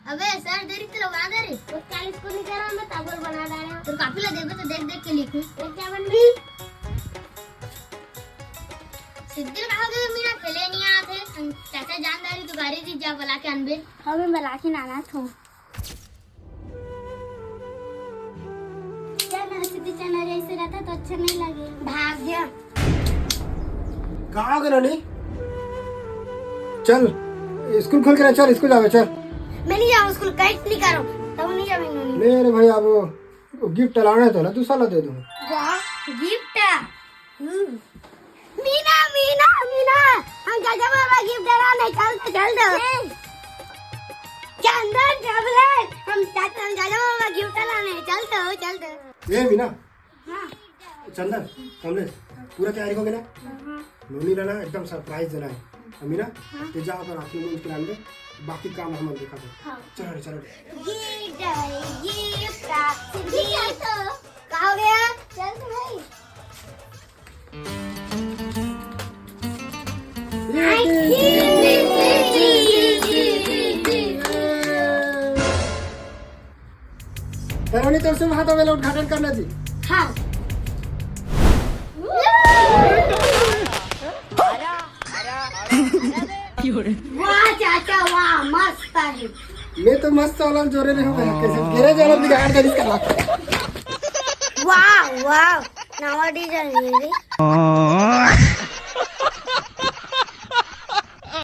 अबे सर देरी से लोग आ गए तो 40 को नहीं कर रहा मैं ताबड़ बना डाला तो काफिला देबे तो देख देख के लिखूं तो क्या बन गई सिद्धि कहा गए मीना खेले नहीं आते चाचा जानदारी तो गाड़ी दी जा बुला के अनबे हमें बुला के नाना थो चल सिद्धि चना जैसे रहता तो अच्छा नहीं लगे भाग गया कहाँ गए नहीं चल स्कूल खोल के चल स्कूल जावे चल मैं नहीं जाऊँ स्कूल कहीं नहीं करूँ तब नहीं जाऊँ नहीं अरे भाई अब वो गिफ्ट लाना है तो ना दूसरा ला दे दूँ वाह गिफ्ट मीना मीना मीना हम चाचा मामा गिफ्ट लाने चलते चलते चंदन टैबलेट हम चाचा मामा गिफ्ट लाने चलते ये मीना हाँ चंदन कमलेश पूरा तैयारी हो गया ना नोनी लाना एकदम सरप्राइज देना है मीना तो जाओ कर आपकी मूवी के नाम बाकी काम हम देखा हाँ। चलो चलो गिफ्ट कहा गया चल तो भाई तरोनी तरफ से वहां तो वेला उद्घाटन करना जी हाँ वाह चाचा वाह मस्त है मैं तो मस्त वाला जोरे नहीं हूँ कैसे घेरे जाला बिगाड़ कर इसका वाह वाह नवा डिजाइन है